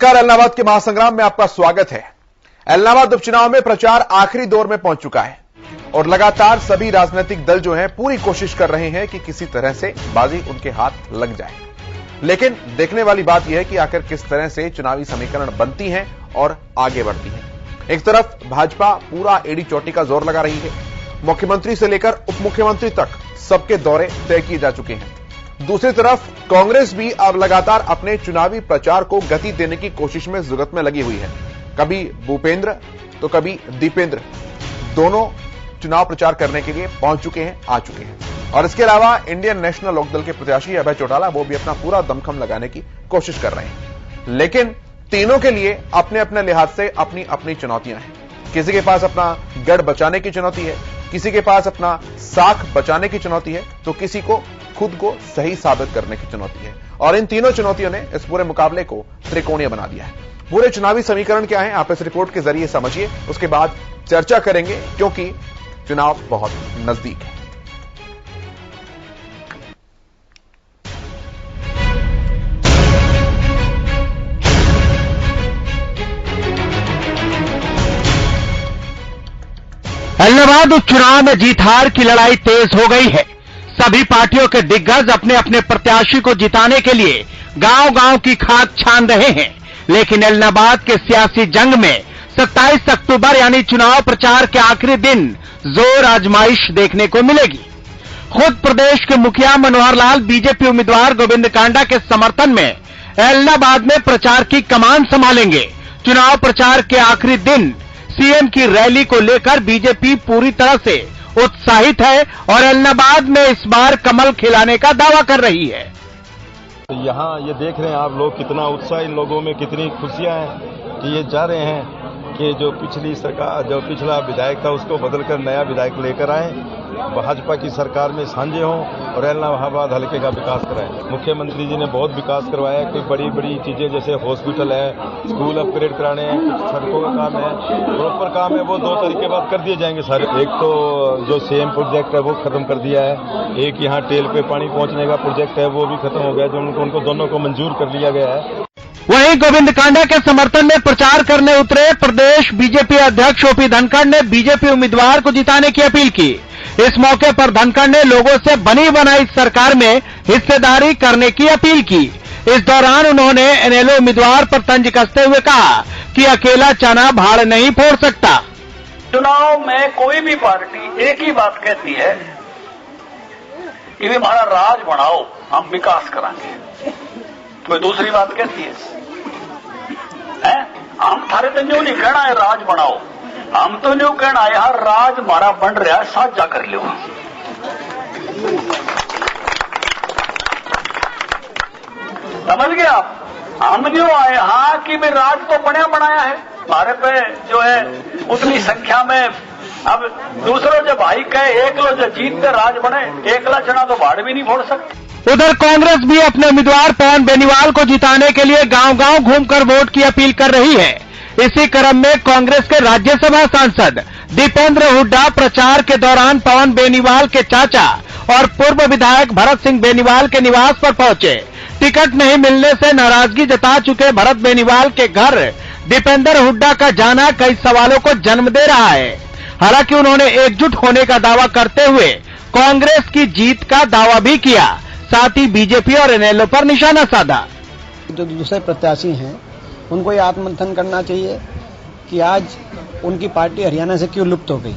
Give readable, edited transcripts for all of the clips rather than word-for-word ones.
नमस्कार, एलनाबाद के महासंग्राम में आपका स्वागत है। एलनाबाद उपचुनाव में प्रचार आखिरी दौर में पहुंच चुका है और लगातार सभी राजनीतिक दल जो हैं पूरी कोशिश कर रहे हैं कि किसी तरह से बाजी उनके हाथ लग जाए। लेकिन देखने वाली बात यह है कि आखिर किस तरह से चुनावी समीकरण बनती हैं और आगे बढ़ती हैं। एक तरफ भाजपा पूरा एड़ी चोटी का जोर लगा रही है, मुख्यमंत्री से लेकर उप मुख्यमंत्री तक सबके दौरे तय किए जा चुके हैं। दूसरी तरफ कांग्रेस भी अब लगातार अपने चुनावी प्रचार को गति देने की कोशिश में जुगत में लगी हुई है। कभी भूपेंद्र तो कभी दीपेंद्र दोनों चुनाव प्रचार करने के लिए पहुंच चुके हैं, आ चुके हैं। और इसके अलावा इंडियन नेशनल लोकदल के प्रत्याशी अभय चौटाला वो भी अपना पूरा दमखम लगाने की कोशिश कर रहे हैं। लेकिन तीनों के लिए अपने अपने लिहाज से अपनी अपनी चुनौतियां हैं। किसी के पास अपना गढ़ बचाने की चुनौती है, किसी के पास अपना साख बचाने की चुनौती है, तो किसी को खुद को सही साबित करने की चुनौती है। और इन तीनों चुनौतियों ने इस पूरे मुकाबले को त्रिकोणीय बना दिया है। पूरे चुनावी समीकरण क्या है आप इस रिपोर्ट के जरिए समझिए, उसके बाद चर्चा करेंगे, क्योंकि चुनाव बहुत नजदीक है। एलनाबाद उपचुनाव में जीत हार की लड़ाई तेज हो गई है। सभी पार्टियों के दिग्गज अपने अपने प्रत्याशी को जिताने के लिए गांव-गांव की खाक छान रहे हैं। लेकिन एलनाबाद के सियासी जंग में 27 अक्टूबर यानी चुनाव प्रचार के आखिरी दिन जोर आजमाइश देखने को मिलेगी। खुद प्रदेश के मुखिया मनोहर लाल बीजेपी उम्मीदवार गोविंद कांडा के समर्थन में एलनाबाद में प्रचार की कमान संभालेंगे। चुनाव प्रचार के आखिरी दिन सीएम की रैली को लेकर बीजेपी पूरी तरह से उत्साहित है और एलनाबाद में इस बार कमल खिलाने का दावा कर रही है। यहाँ ये देख रहे हैं आप लोग, कितना उत्साह इन लोगों में, कितनी खुशियां हैं कि ये चाह रहे हैं कि जो पिछली सरकार, जो पिछला विधायक था उसको बदलकर नया विधायक लेकर आए, भाजपा की सरकार में साझे हों और एलनाबाद हल्के का विकास कराएं। मुख्यमंत्री जी ने बहुत विकास करवाया है, कोई बड़ी बड़ी चीजें जैसे हॉस्पिटल है, स्कूल अपग्रेड कराने हैं, कुछ सड़कों का काम है, प्रॉपर काम है, वो 2 तारीख के बाद कर दिए जाएंगे सारे। एक तो जो सीएम प्रोजेक्ट है वो खत्म कर दिया है, एक यहाँ टेल पे पानी पहुंचने का प्रोजेक्ट है वो भी खत्म हो गया, जो उनको दोनों को मंजूर कर लिया गया है। वहीं गोविंद कांडा के समर्थन में प्रचार करने उतरे प्रदेश बीजेपी अध्यक्ष ओपी धनखड़ ने बीजेपी उम्मीदवार को जिताने की अपील की। इस मौके पर धनखड़ ने लोगों से बनी बनाई सरकार में हिस्सेदारी करने की अपील की। इस दौरान उन्होंने एनएलओ उम्मीदवार पर तंज कसते हुए कहा कि अकेला चना भाड़ नहीं फोड़ सकता। चुनाव में कोई भी पार्टी एक ही बात कहती है कि हमारा राज बढ़ाओ, हम विकास कराएंगे। कोई दूसरी बात कहती है हम थारे तो न्यू नहीं कहना है राज बनाओ, हम तो न्यू कहना है यार राज हमारा बन रहा है, साझा कर लो। समझ गए आप? हम न्यू आए हाँ कि मैं राज तो बना बनाया है, हमारे पे जो है उतनी संख्या में। अब दूसरों जो भाई कहे एक लो जो जीत कर राज बने, एकला चना तो भाड़ भी नहीं फोड़ सकते। उधर कांग्रेस भी अपने उम्मीदवार पवन बेनीवाल को जिताने के लिए गांव-गांव घूमकर वोट की अपील कर रही है। इसी क्रम में कांग्रेस के राज्यसभा सांसद दीपेंद्र हुड्डा प्रचार के दौरान पवन बेनीवाल के चाचा और पूर्व विधायक भरत सिंह बेनीवाल के निवास पर पहुंचे। टिकट नहीं मिलने से नाराजगी जता चुके भरत बेनीवाल के घर दीपेंद्र हुड्डा का जाना कई सवालों को जन्म दे रहा है। हालांकि उन्होंने एकजुट होने का दावा करते हुए कांग्रेस की जीत का दावा भी किया, साथ ही बीजेपी और एनएलओ पर निशाना साधा। जो दूसरे प्रत्याशी हैं उनको ये आत्ममंथन करना चाहिए कि आज उनकी पार्टी हरियाणा से क्यों लुप्त हो गई।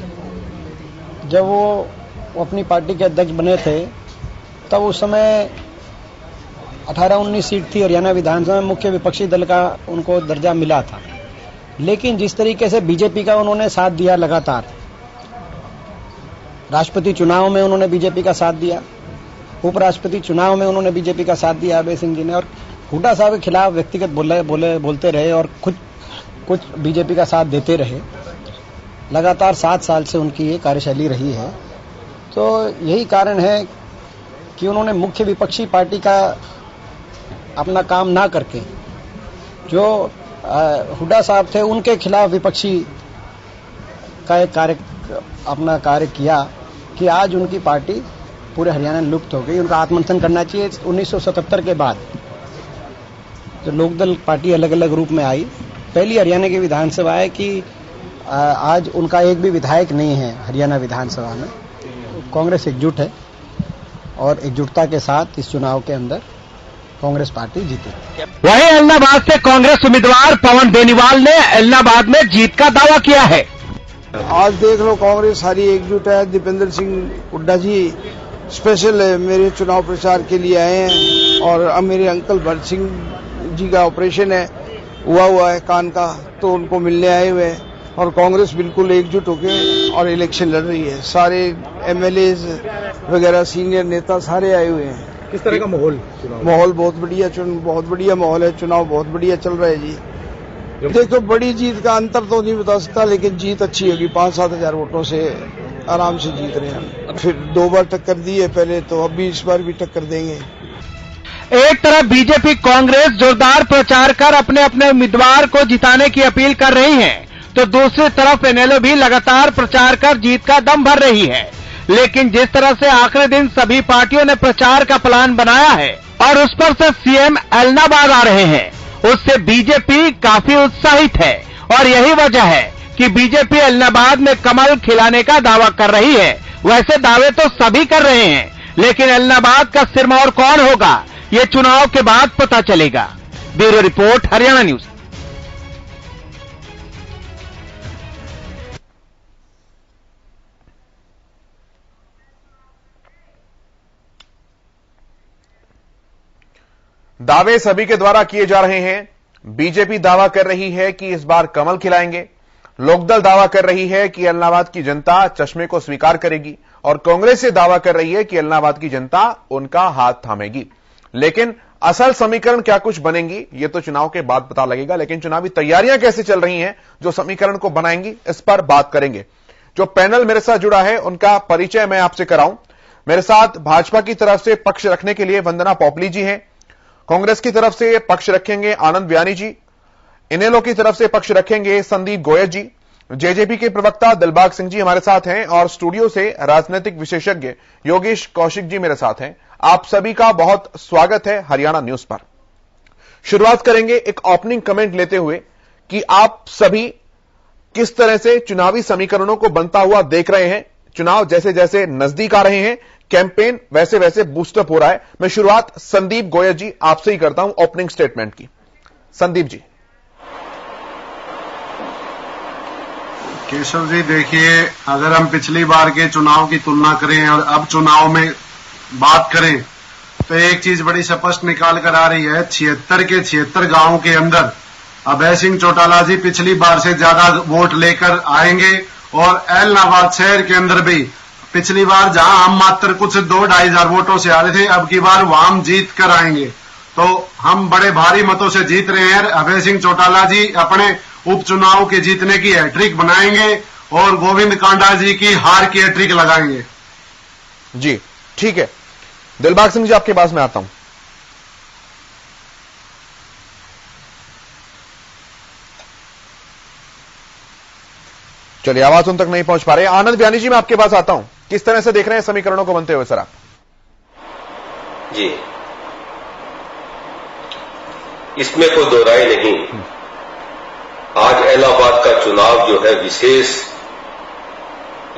जब वो अपनी पार्टी के अध्यक्ष बने थे तब उस समय 18-19 सीट थी हरियाणा विधानसभा में, मुख्य विपक्षी दल का उनको दर्जा मिला था। लेकिन जिस तरीके से बीजेपी का उन्होंने साथ दिया लगातार, राष्ट्रपति चुनाव में उन्होंने बीजेपी का साथ दिया, उपराष्ट्रपति चुनाव में उन्होंने बीजेपी का साथ दिया अभय सिंह जी ने, और हुड्डा साहब के खिलाफ व्यक्तिगत बोलते रहे और कुछ बीजेपी का साथ देते रहे। लगातार 7 साल से उनकी ये कार्यशैली रही है। तो यही कारण है कि उन्होंने मुख्य विपक्षी पार्टी का अपना काम ना करके जो हुड्डा साहब थे उनके खिलाफ विपक्षी का एक अपना कार्य किया कि आज उनकी पार्टी पूरे हरियाणा में लुप्त हो गई। उनका आत्ममंथन करना चाहिए। 1977 के बाद जो लोकदल पार्टी अलग अलग रूप में आई। पहली हरियाणा की विधानसभा है कि आज उनका एक भी विधायक नहीं है हरियाणा विधानसभा में। कांग्रेस एकजुट है और एकजुटता के साथ इस चुनाव के अंदर कांग्रेस पार्टी जीती। वहीं एलनाबाद से कांग्रेस उम्मीदवार पवन बेनीवाल ने एलनाबाद में जीत का दावा किया है। आज देख लो कांग्रेस सारी एकजुट है। दीपेंद्र सिंह हुड्डा जी स्पेशल मेरे चुनाव प्रचार के लिए आए हैं और अब मेरे अंकल भरत सिंह जी का ऑपरेशन हुआ है कान का, तो उनको मिलने आए हुए हैं और कांग्रेस बिल्कुल एकजुट होकर और इलेक्शन लड़ रही है। सारे एमएलए वगैरह सीनियर नेता सारे आए हुए हैं। किस तरह का माहौल? माहौल बहुत बढ़िया माहौल है। चुनाव बहुत बढ़िया चल रहा है जी। देखो बड़ी जीत का अंतर तो नहीं बता सकता, लेकिन जीत अच्छी होगी। 5-7 हजार वोटों से आराम से जीत रहे हैं। फिर 2 बार टक्कर दी है पहले, तो अब भी इस बार भी टक्कर देंगे। एक तरफ बीजेपी कांग्रेस जोरदार प्रचार कर अपने अपने उम्मीदवार को जिताने की अपील कर रही है, तो दूसरी तरफ इनेलो भी लगातार प्रचार कर जीत का दम भर रही है। लेकिन जिस तरह से आखिरी दिन सभी पार्टियों ने प्रचार का प्लान बनाया है और उस पर से सीएम एलनाबाद आ रहे हैं, उससे बीजेपी काफी उत्साहित है और यही वजह है कि बीजेपी एलनाबाद में कमल खिलाने का दावा कर रही है। वैसे दावे तो सभी कर रहे हैं, लेकिन एलनाबाद का सिरमौर कौन होगा, ये चुनाव के बाद पता चलेगा। Bureau report, Haryana news. दावे सभी के द्वारा किए जा रहे हैं। बीजेपी दावा कर रही है कि इस बार कमल खिलाएंगे, लोकदल दावा कर रही है कि एलनाबाद की जनता चश्मे को स्वीकार करेगी और कांग्रेस से दावा कर रही है कि एलनाबाद की जनता उनका हाथ थामेगी। लेकिन असल समीकरण क्या कुछ बनेंगी, यह तो चुनाव के बाद पता लगेगा। लेकिन चुनावी तैयारियां कैसे चल रही हैं जो समीकरण को बनाएंगी, इस पर बात करेंगे। जो पैनल मेरे साथ जुड़ा है उनका परिचय मैं आपसे कराऊं। मेरे साथ भाजपा की तरफ से पक्ष रखने के लिए वंदना पोपली जी हैं, कांग्रेस की तरफ से पक्ष रखेंगे आनंद व्यानी जी, इनेलो की तरफ से पक्ष रखेंगे संदीप गोयल जी, जेजेपी के प्रवक्ता दिलबाग सिंह जी हमारे साथ हैं और स्टूडियो से राजनीतिक विशेषज्ञ योगेश कौशिक जी मेरे साथ हैं। आप सभी का बहुत स्वागत है हरियाणा न्यूज पर। शुरुआत करेंगे एक ओपनिंग कमेंट लेते हुए कि आप सभी किस तरह से चुनावी समीकरणों को बनता हुआ देख रहे हैं। चुनाव जैसे जैसे नजदीक आ रहे हैं, कैंपेन वैसे वैसे बूस्टअप हो रहा है। मैं शुरुआत संदीप गोयल जी आपसे ही करता हूं ओपनिंग स्टेटमेंट की। संदीप जी। केशव जी, देखिए, अगर हम पिछली बार के चुनाव की तुलना करें और अब चुनाव में बात करें तो एक चीज बड़ी स्पष्ट निकाल कर आ रही है। 76 के 76 गांवों के अंदर अभय सिंह चौटाला जी पिछली बार से ज्यादा वोट लेकर आएंगे और एलनाबाद शहर के अंदर भी पिछली बार जहां हम मात्र कुछ 2-2.5 हजार वोटों से आ रहे थे, अब की बार वहां जीत कर आएंगे। तो हम बड़े भारी मतों से जीत रहे हैं। अभय सिंह चौटाला जी अपने उपचुनाव के जीतने की हैट्रिक बनाएंगे और गोविंद कांडा जी की हार की हैट्रिक लगाएंगे। जी ठीक है, दिलबाग सिंह जी आपके पास में आता हूं। चलिए, आवाज उन तक नहीं पहुंच पा रहे। आनंद व्यानी जी मैं आपके पास आता हूं, किस तरह से देख रहे हैं समीकरणों को बनते हुए सर आप? जी, इसमें कोई दो राय नहीं। आज इलाहाबाद का चुनाव जो है विशेष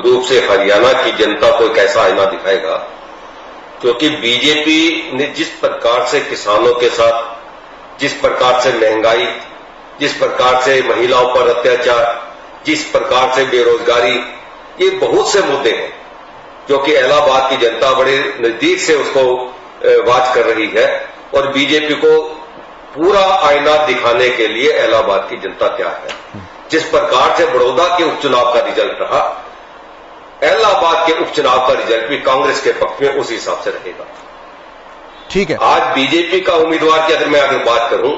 रूप से हरियाणा की जनता को एक ऐसा आईना दिखाएगा, क्योंकि बीजेपी ने जिस प्रकार से किसानों के साथ, जिस प्रकार से महंगाई, जिस प्रकार से महिलाओं पर अत्याचार, जिस प्रकार से बेरोजगारी, ये बहुत से मुद्दे हैं जो कि इलाहाबाद की जनता बड़े नजदीक से उसको वाच कर रही है और बीजेपी को पूरा आईना दिखाने के लिए इलाहाबाद की जनता क्या है। जिस प्रकार से बड़ौदा के उपचुनाव का रिजल्ट रहा, इलाहाबाद के उपचुनाव का रिजल्ट भी कांग्रेस के पक्ष में उस हिसाब से रहेगा। ठीक है, आज बीजेपी का उम्मीदवार की अगर मैं अगर बात करूं,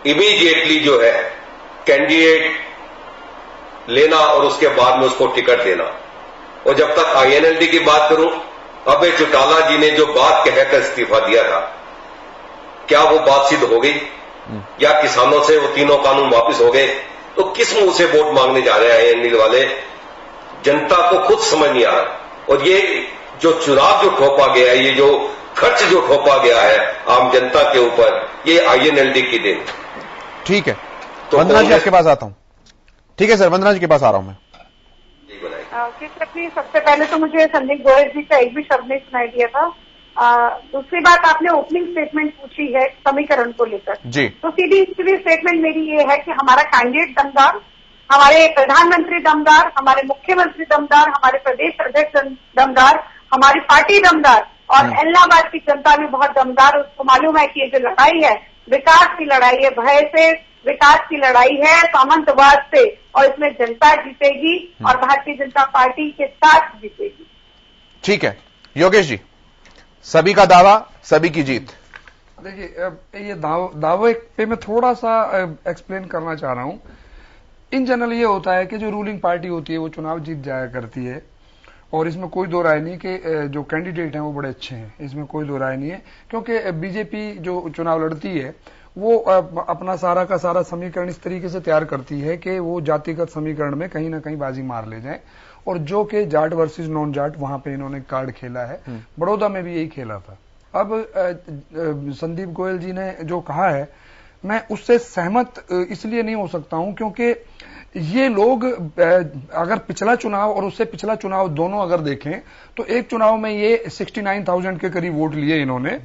इमीडिएटली जो है कैंडिडेट लेना और उसके बाद में उसको टिकट देना। और जब तक आईएनएलडी की बात करूं, अभय चौटाला जी ने जो बात कहकर इस्तीफा दिया था, क्या वो बात सिद्ध हो गई या किसानों से वो तीनों कानून वापस हो गए? तो किस मुंह से वोट मांगने जा रहे हैं आईएनएलडी वाले? जनता को खुद समझ नहीं आ रहा। और ये जो चुनाव जो थोपा गया है, ये जो खर्च जो थोपा गया है आम जनता के ऊपर, ये आईएनएलडी की देन। ठीक है, तो वंदना जी आपके पास आता हूं। ठीक है सर, वंदना जी के पास आ रहा हूं मैं। सबसे पहले तो मुझे संदीप गोयल जी का एक भी शब्द नहीं सुनाई दिया था। दूसरी बात, आपने ओपनिंग स्टेटमेंट पूछी है समीकरण को लेकर जी, तो सीधी स्टेटमेंट मेरी ये है कि हमारा कैंडिडेट दमदार, हमारे प्रधानमंत्री दमदार, हमारे मुख्यमंत्री दमदार, हमारे प्रदेश अध्यक्ष दमदार, हमारी पार्टी दमदार और इलाहाबाद की जनता भी बहुत दमदार। उसको मालूम है कि ये जो लड़ाई है विकास की लड़ाई है, भय से विकास की लड़ाई है, सामंतवाद से, और इसमें जनता जीतेगी और भारतीय जनता पार्टी के साथ जीतेगी। ठीक है योगेश जी, सभी का दावा सभी की जीत। देखिए, ये दावे पे मैं थोड़ा सा एक्सप्लेन करना चाह रहा हूं। इन जनरल ये होता है कि जो रूलिंग पार्टी होती है वो चुनाव जीत जाया करती है, और इसमें कोई दो राय नहीं कि जो कैंडिडेट हैं वो बड़े अच्छे हैं, इसमें कोई दो राय नहीं है। क्योंकि बीजेपी जो चुनाव लड़ती है वो अपना सारा का सारा समीकरण इस तरीके से तैयार करती है कि वो जातिगत समीकरण में कहीं ना कहीं बाजी मार ले जाए, और जो कि जाट वर्सेस नॉन जाट वहां पे इन्होंने कार्ड खेला है। बड़ौदा में भी यही खेला था। अब संदीप गोयल जी ने जो कहा है मैं उससे सहमत इसलिए नहीं हो सकता हूं क्योंकि ये लोग अगर पिछला चुनाव और उससे पिछला चुनाव दोनों अगर देखें तो एक चुनाव में ये 69,000 के करीब वोट लिए इन्होंने,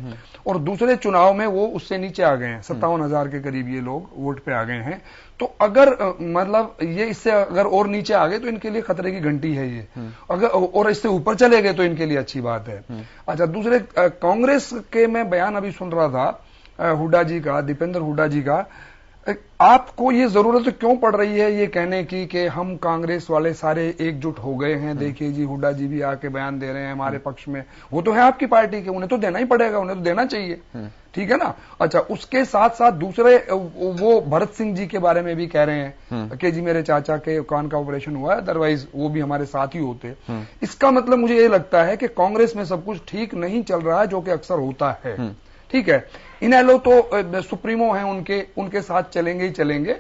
और दूसरे चुनाव में वो उससे नीचे आ गए हैं, 57,000 के करीब ये लोग वोट पे आ गए हैं। तो अगर मतलब ये इससे अगर और नीचे आ गए तो इनके लिए खतरे की घंटी है ये, अगर और इससे ऊपर चले गए तो इनके लिए अच्छी बात है। अच्छा, दूसरे कांग्रेस के मैं बयान अभी सुन रहा था हुड्डा जी का, दीपेंद्र हुड्डा जी का। आपको ये जरूरत क्यों पड़ रही है ये कहने की कि हम कांग्रेस वाले सारे एकजुट हो गए हैं, देखिए जी हुड्डा जी भी आके बयान दे रहे हैं हमारे पक्ष में, वो तो है आपकी पार्टी के, उन्हें तो देना ही पड़ेगा, उन्हें तो देना चाहिए, ठीक है ना। अच्छा, उसके साथ साथ दूसरे वो भरत सिंह जी के बारे में भी कह रहे हैं कि जी मेरे चाचा के कान का ऑपरेशन हुआ है, अदरवाइज वो भी हमारे साथ ही होते। इसका मतलब मुझे ये लगता है कि कांग्रेस में सब कुछ ठीक नहीं चल रहा है, जो कि अक्सर होता है, ठीक है। इनेलो तो सुप्रीमो हैं, उनके साथ चलेंगे ही चलेंगे,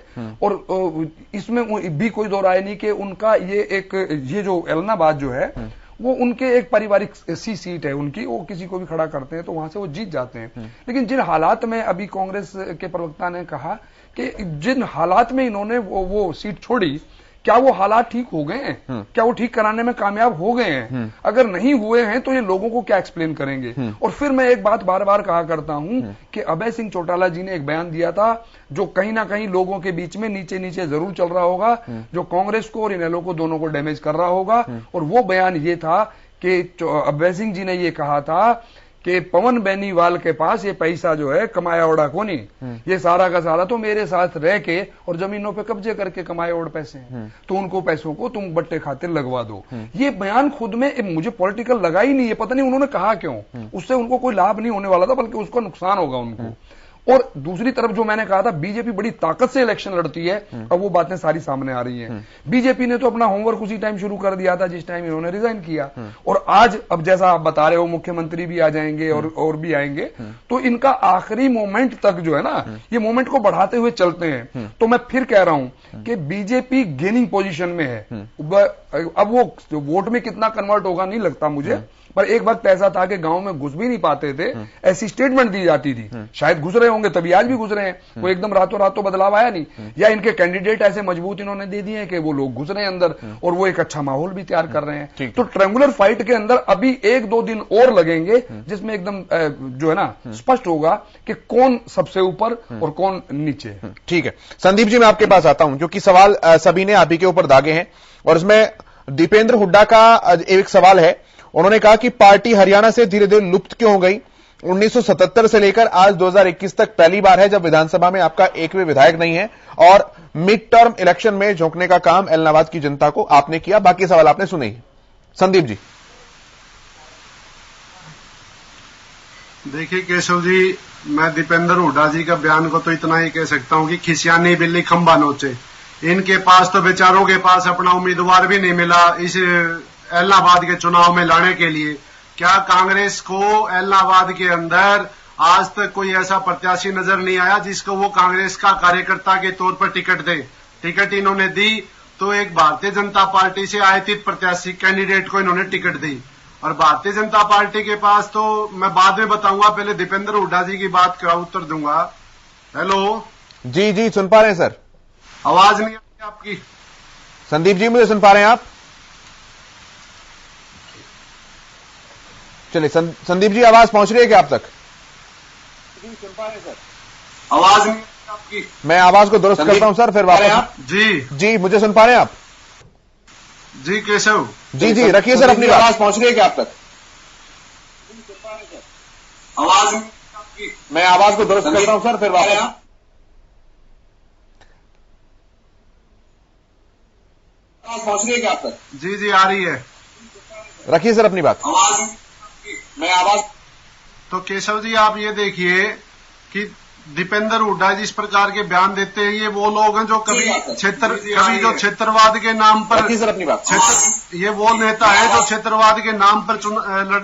और इसमें भी कोई दो राय नहीं कि उनका ये जो एलनाबाद जो है वो उनके एक पारिवारिक सी सीट है उनकी, वो किसी को भी खड़ा करते हैं तो वहां से वो जीत जाते हैं। लेकिन जिन हालात में अभी कांग्रेस के प्रवक्ता ने कहा कि जिन हालात में इन्होंने वो सीट छोड़ी, क्या वो हालात ठीक हो गए हैं? क्या वो ठीक कराने में कामयाब हो गए हैं? अगर नहीं हुए हैं तो ये लोगों को क्या एक्सप्लेन करेंगे? और फिर मैं एक बात बार बार कहा करता हूं कि अभय सिंह चौटाला जी ने एक बयान दिया था जो कहीं ना कहीं लोगों के बीच में नीचे नीचे जरूर चल रहा होगा, जो कांग्रेस को और इनेलो को दोनों को डैमेज कर रहा होगा। और वो बयान ये था कि अभय सिंह जी ने ये कहा था कि पवन बेनीवाल के पास ये पैसा जो है कमाया ओढ़ा को नहीं, ये सारा का सारा तो मेरे साथ रह के और जमीनों पे कब्जे करके कमाए ओढ़ पैसे हैं, तो उनको पैसों को तुम बट्टे खातिर लगवा दो। ये बयान खुद में मुझे पॉलिटिकल लगा ही नहीं है, पता नहीं उन्होंने कहा क्यों, उससे उनको कोई लाभ नहीं होने वाला था बल्कि उसका नुकसान होगा उनको। और दूसरी तरफ जो मैंने कहा था बीजेपी बड़ी ताकत से इलेक्शन लड़ती है, अब वो बातें सारी सामने आ रही हैं। बीजेपी ने तो अपना होमवर्क उसी टाइम शुरू कर दिया था जिस टाइम इन्होंने रिजाइन किया, और आज अब जैसा आप बता रहे हो मुख्यमंत्री भी आ जाएंगे और भी आएंगे, तो इनका आखिरी मोमेंट तक जो है ना, ये मोमेंट को बढ़ाते हुए चलते हैं। तो मैं फिर कह रहा हूं कि बीजेपी गेनिंग पोजीशन में है। अब वो वोट में कितना कन्वर्ट होगा नहीं लगता मुझे, पर एक वक्त ऐसा था कि गांव में घुस भी नहीं पाते थे, ऐसी स्टेटमेंट दी जाती थी, शायद घुस रहे होंगे तभी आज भी घुस रहे हैं, कोई एकदम रातों रातों बदलाव आया नहीं, या इनके कैंडिडेट ऐसे मजबूत इन्होंने दे दिए हैं कि वो लोग घुस रहे हैं अंदर और वो एक अच्छा माहौल भी तैयार कर रहे हैं। तो ट्रायंगुलर फाइट के अंदर अभी 1-2 दिन और लगेंगे जिसमें एकदम जो है ना स्पष्ट होगा कि कौन सबसे ऊपर और कौन नीचे। ठीक है संदीप जी, मैं आपके पास आता हूं क्योंकि सवाल सभी ने आप ही के ऊपर दागे हैं, और इसमें दीपेंद्र हुड्डा का एक सवाल है। उन्होंने कहा कि पार्टी हरियाणा से धीरे धीरे लुप्त क्यों हो गई? 1977 से लेकर आज 2021 तक पहली बार है जब विधानसभा में आपका एक भी विधायक नहीं है, और मिड टर्म इलेक्शन में झोंकने का काम एलनाबाद की जनता को आपने किया। बाकी सवाल आपने सुने ही। संदीप जी। देखिए केशव जी, मैं दीपेंद्र हुड्डा जी का बयान को तो इतना ही कह सकता हूं कि खिसियानी बिल्ली खंबा नोचे। इनके पास तो बेचारों के पास अपना उम्मीदवार भी नहीं मिला इस एलनाबाद के चुनाव में लाने के लिए। क्या कांग्रेस को एलनाबाद के अंदर आज तक कोई ऐसा प्रत्याशी नजर नहीं आया जिसको वो कांग्रेस का कार्यकर्ता के तौर पर टिकट दे? टिकट इन्होंने दी तो एक भारतीय जनता पार्टी से आयतित प्रत्याशी कैंडिडेट को इन्होंने टिकट दी, और भारतीय जनता पार्टी के पास तो मैं बाद में बताऊंगा, पहले दीपेंद्र हुड्डा जी की बात का उत्तर दूंगा। हेलो जी जी, सुन पा रहे हैं सर। आवाज नहीं आ रही आपकी। संदीप जी, मुझे सुन पा रहे हैं आप? चलिए संदीप जी, आवाज पहुंच रही है क्या आप तक? जी सुन पा रहे हैं सर। आवाज नहीं आ रही आपकी। मैं आवाज को दुरुस्त करता हूं सर, फिर वापस। जी, मुझे सुन पा रहे हैं आप? जी केशव जी जी, रखिए सर अपनी आवाज पहुंच रही है क्या आप तक? आवाज नहीं आ रही आपकी। मैं आवाज को दुरुस्त करता हूं सर, फिर वापस। पहुंच रही है क्या आप तक? जी जी आ रही है। रखिए सर अपनी बात। आवाज मैं आवाज तो केशव जी आप ये देखिए कि दीपेंद्र हुड्डा जी इस प्रकार के बयान देते हैं, ये वो लोग हैं जो कभी जो क्षेत्रवाद के नाम पर सर अपनी बात। ये वो नेता है जो क्षेत्रवाद के नाम पर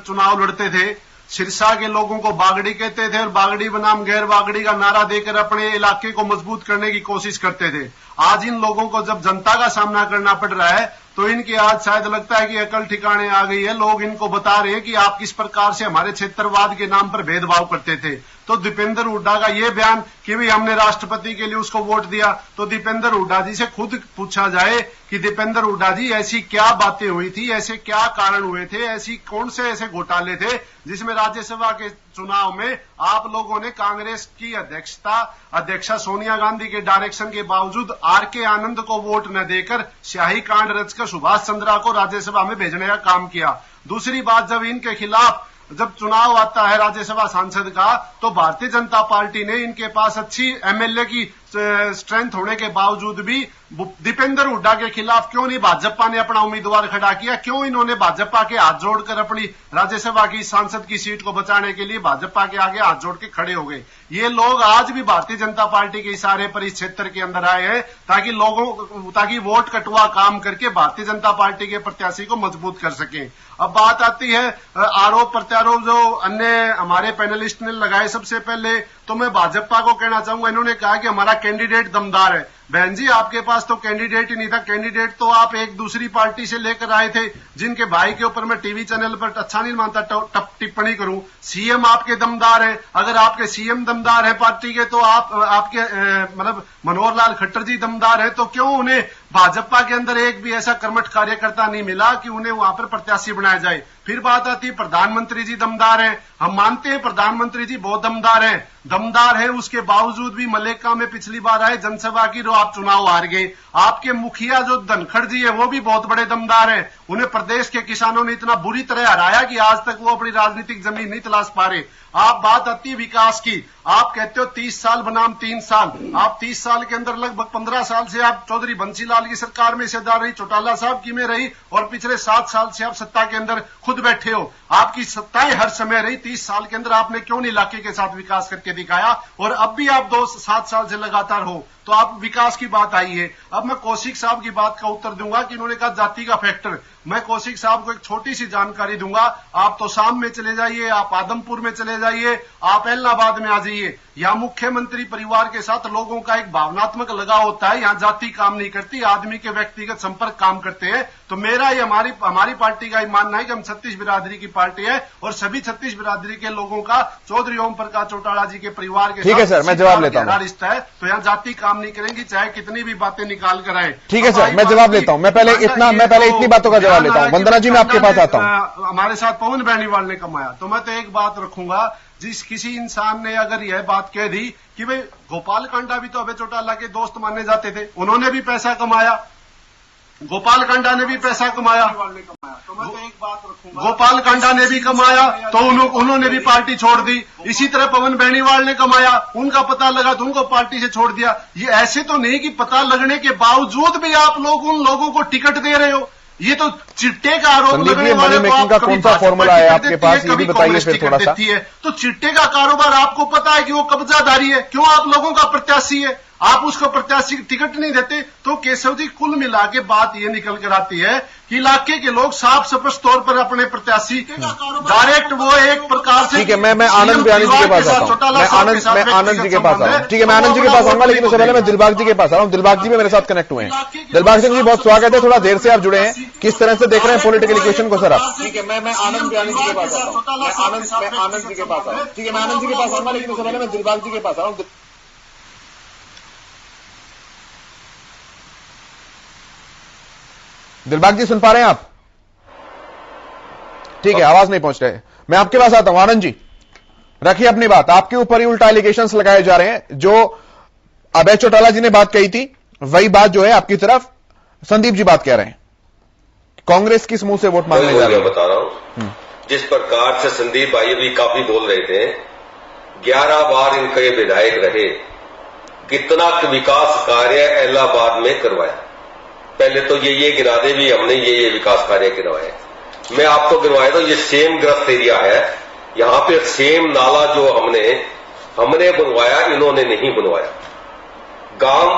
चुनाव लड़ते थे। सिरसा के लोगों को बागड़ी कहते थे और बागड़ी बनाम गैर बागड़ी का नारा देकर अपने इलाके को मजबूत करने की कोशिश करते थे। आज इन लोगों को जब जनता का सामना करना पड़ रहा है तो इनकी आज शायद लगता है कि अकल ठिकाने आ गई है। लोग इनको बता रहे हैं कि आप किस प्रकार से हमारे क्षेत्रवाद के नाम पर भेदभाव करते थे। तो दीपेंद्र हुड्डा का ये बयान कि भाई हमने राष्ट्रपति के लिए उसको वोट दिया, तो दीपेंद्र हुड्डा जी से खुद पूछा जाए कि दीपेंद्र हुड्डा जी ऐसी क्या बातें हुई थी, ऐसे क्या कारण हुए थे, ऐसी कौन से ऐसे घोटाले थे जिसमें राज्यसभा के चुनाव में आप लोगों ने कांग्रेस की अध्यक्षा सोनिया गांधी के डायरेक्शन के बावजूद आर.के. आनंद को वोट न देकर स्याही कांड रचकर सुभाष चंद्रा को राज्यसभा में भेजने का काम किया। दूसरी बात, जब इनके खिलाफ जब चुनाव आता है राज्यसभा सांसद का, तो भारतीय जनता पार्टी ने इनके पास अच्छी एमएलए की स्ट्रेंथ होने के बावजूद भी दीपेंद्र हुड्डा के खिलाफ क्यों नहीं भाजपा ने अपना उम्मीदवार खड़ा किया? क्यों इन्होंने भाजपा के हाथ जोड़कर अपनी राज्यसभा की सांसद की सीट को बचाने के लिए भाजपा के आगे हाथ जोड़ के खड़े हो गए? ये लोग आज भी भारतीय जनता पार्टी के इशारे पर इस क्षेत्र के अंदर आए हैं ताकि वोट कटुआ काम करके भारतीय जनता पार्टी के प्रत्याशी को मजबूत कर सके। अब बात आती है आरोप प्रत्यारोप जो अन्य हमारे पैनलिस्ट ने लगाए। सबसे पहले तो मैं भाजपा को कहना चाहूंगा, इन्होंने कहा कि हमारा कैंडिडेट दमदार है। बहन जी, आपके पास तो कैंडिडेट ही नहीं था। कैंडिडेट तो आप एक दूसरी पार्टी से लेकर आए थे, जिनके भाई के ऊपर मैं टीवी चैनल पर अच्छा नहीं मानता टिप्पणी करूं। सीएम आपके दमदार है। अगर आपके सीएम दमदार है पार्टी के, तो आपके मतलब मनोहर लाल खट्टर जी दमदार है, तो क्यों उन्हें भाजपा के अंदर एक भी ऐसा कर्मठ कार्यकर्ता नहीं मिला कि उन्हें वहां पर प्रत्याशी बनाया जाए? फिर बात आती है प्रधानमंत्री जी दमदार है। हम मानते हैं प्रधानमंत्री जी बहुत दमदार है, उसके बावजूद भी मलेका में पिछली बार आए जनसभा की, जो आप चुनाव हार गए। आपके मुखिया जो धनखड़ जी है वो भी बहुत बड़े दमदार है। उन्हें प्रदेश के किसानों ने इतना बुरी तरह हराया कि आज तक वो अपनी राजनीतिक जमीन नहीं तलाश पा रहे। आप बात आती है विकास की, आप कहते हो 30 साल बनाम 3 साल। आप 30 साल के अंदर लगभग 15 साल से आप चौधरी बंसीलाल की सरकार में हिस्सेदार रही, चौटाला साहब की में रही, और पिछले 7 साल से आप सत्ता के अंदर खुद बैठे हो। आपकी सत्ताएं हर समय रही। 30 साल के अंदर आपने क्यों नहीं इलाके के साथ विकास करके दिखाया? और अब भी आप 7 साल से लगातार हो, तो आप विकास की बात आई है। अब मैं कौशिक साहब की बात का उत्तर दूंगा कि इन्होंने कहा जाति का फैक्टर। मैं कौशिक साहब को एक छोटी सी जानकारी दूंगा। आप तो शाम में चले जाइए, आप आदमपुर में चले जाइए, आप इलाहाबाद में आ जाइए। यहाँ मुख्यमंत्री परिवार के साथ लोगों का एक भावनात्मक लगाव होता है। यहाँ जाति काम नहीं करती, आदमी के व्यक्तिगत संपर्क काम करते हैं। तो मेरा ये हमारी पार्टी का ही मानना है कि हम छत्तीस बिरादरी की पार्टी है और सभी छत्तीस बिरादरी के लोगों का चौधरी ओम प्रकाश चौटाला जी के परिवार के ठीक है सर, मैं जवाब लेता हूँ। रिश्ता है, तो यहाँ जाति काम नहीं करेंगी, चाहे कितनी भी बातें निकाल कर आए। ठीक है सर, मैं जवाब लेता हूँ। मैं पहले इतनी बातों का जवाब लेता हूँ। वंदना जी, मैं आपके पास आता हूँ। हमारे साथ पवन बेनीवाल ने कमाया, तो मैं तो एक बात रखूंगा, जिस किसी इंसान ने अगर यह बात कह दी कि भाई गोपाल कांडा भी तो अभय चौटाला के दोस्त माने जाते थे, उन्होंने भी पैसा कमाया, गोपाल कांडा ने भी पैसा कमाया, तो मैं तो एक बात रखूंगा, गोपाल कांडा ने भी कमाया तो उन्होंने भी पार्टी छोड़ दी। इसी तरह पवन बेनीवाल ने कमाया, उनका पता लगा तो उनको पार्टी से छोड़ दिया। ये ऐसे तो नहीं कि पता लगने के बावजूद भी आप लोग उन लोगों को टिकट दे रहे हो। ये तो चिट्टे का आरोप लगने वाले को आप का कौन सा फॉर्मूला है आपके पास, ये भी बताइए फिर थोड़ा सा। तो चिट्टे का कारोबार आपको पता है कि वो कब्जादारी है, क्यों आप लोगों का प्रत्याशी है? आप उसको प्रत्याशी टिकट नहीं देते, तो केशव जी कुल मिला के बात ये निकल कर आती है कि इलाके के लोग साफ स्पष्ट तौर पर अपने प्रत्याशी डायरेक्ट वो एक प्रकार से। ठीक है, मैं आनंद बिहारी जी के पास आता हूँ, मैं आनंद जी के पास आ रहा हूँ। ठीक है, मैं आनंद जी के पास आऊंगा, लेकिन उससे पहले मैं दिलबाग जी के पास आ रहा हूँ। दिलबाग जी भी मेरे साथ कनेक्ट हुए हैं। दिलबाग सिंह जी, बहुत स्वागत है, थोड़ा देर से आप जुड़े हैं, किस तरह से देख रहे हैं पॉलिटिकल इक्वेशन को सर आप? ठीक है, मैं आनंद बिहारी जी के पास आता हूँ, मैं आनंद जी के पास आ रहा हूँ। ठीक है, मैं आनंद जी के पास आऊंगा, लेकिन उससे पहले मैं दिलबाग जी के पास आ रहा हूँ। दिलबाग जी सुन पा रहे हैं आप? ठीक है, आवाज नहीं पहुंच रहे। मैं आपके पास आता हूं। आनंद जी, रखिए अपनी बात, आपके ऊपर ही उल्टा एलिगेशंस लगाए जा रहे हैं। जो अभय चौटाला जी ने बात कही थी, वही बात जो है आपकी तरफ संदीप जी बात कह रहे हैं। कांग्रेस किस मुंह से वोट मांगने जा रही है? बता रहा हूं, जिस प्रकार से संदीप भाई भी काफी बोल रहे थे, 11 बार इनके विधायक रहे, कितना विकास कार्य इलाहाबाद में करवाया। पहले तो ये गिना दे भी हमने ये विकास कार्य गिनवाए। मैं आपको गिनवाया तो ये सेम ग्रस्त एरिया है, यहां पे सेम नाला जो हमने बनवाया, इन्होंने नहीं बनवाया। गांव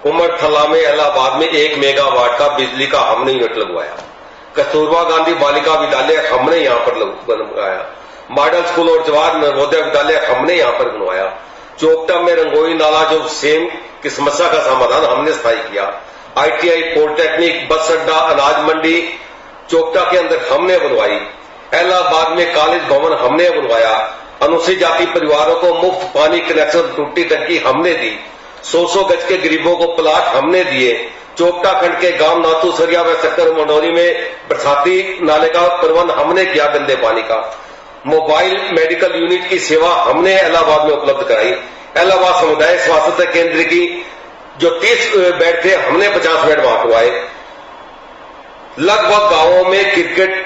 कुमरथला में इलाहाबाद में 1 मेगावाट का बिजली का हमने यूनिट लगवाया। कस्तूरबा गांधी बालिका विद्यालय हमने यहां पर बनवाया। मॉडल स्कूल और जवाहर नवोदय विद्यालय हमने यहां पर बनवाया। चोपटा में रंगोई नाला जो सेम की समस्या का समाधान हमने स्थायी किया। ITI, पॉलिटेक्निक, बस अड्डा, अनाज मंडी चोपटा के अंदर हमने बनवाई। इलाहाबाद में कॉलेज भवन हमने बनवाया। अनुसूचित जाति परिवारों को मुफ्त पानी कनेक्शन, टूटी टंकी हमने दी। 100 गज के गरीबों को प्लाट हमने दिए। चोपटा खंड के गांव नातू सरिया व सक्कर मंडौरी में बरसाती नाले का प्रबंध हमने किया, गंदे पानी का। मोबाइल मेडिकल यूनिट की सेवा हमने इलाहाबाद में उपलब्ध कराई। इलाहाबाद समुदाय स्वास्थ्य केंद्र की जो 30 बेड थे, हमने 50 बेड वहां करवाए। लगभग गांवों में क्रिकेट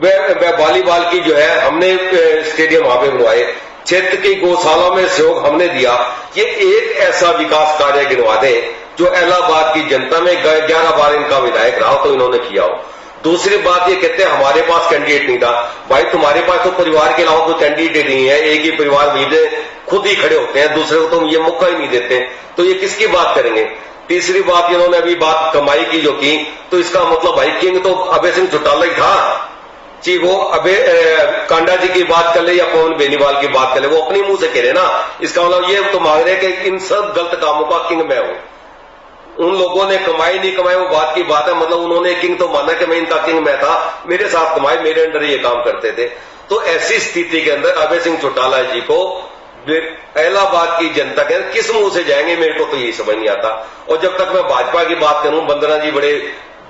व वॉलीबॉल की जो है हमने स्टेडियम वहां पे बनवाए। क्षेत्र की गौशाला में सहयोग हमने दिया। ये एक ऐसा विकास कार्य गिनवा दे जो इलाहाबाद की जनता में 11 बार इनका विधायक रहा तो इन्होंने किया हो। दूसरी बात ये कहते हैं हमारे पास कैंडिडेट नहीं था। भाई तुम्हारे पास तो परिवार के अलावा कोई कैंडिडेट नहीं है, एक ही परिवार में खुद ही खड़े होते हैं, दूसरे को तुम ये मौका ही नहीं देते, तो ये किसकी बात करेंगे? तीसरी बात, इन्होंने अभी बात कमाई की जो की, तो इसका मतलब भाई किंग तो अभय सिंह चौटाला ही था जी। वो अभय कांडा जी की बात कर ले या पवन बेनीवाल की बात कर ले, वो अपनी मुंह से कह रहे ना, इसका मतलब ये तो मांग रहे कि इन सब गलत कामों का किंग मैं हूं। उन लोगों ने कमाई नहीं कमाई वो बात की बात है, मतलब उन्होंने किंग तो माना कि मैं इनका किंग मैं था, मेरे साथ कमाए, मेरे अंडर ये काम करते थे। तो ऐसी स्थिति के अंदर अभय सिंह चौटाला जी को इलाहाबाद की जनता के अंदर किस मुंह से जाएंगे, मेरे को तो यही समझ नहीं आता। और जब तक मैं भाजपा की बात करूं, वंदना जी बड़े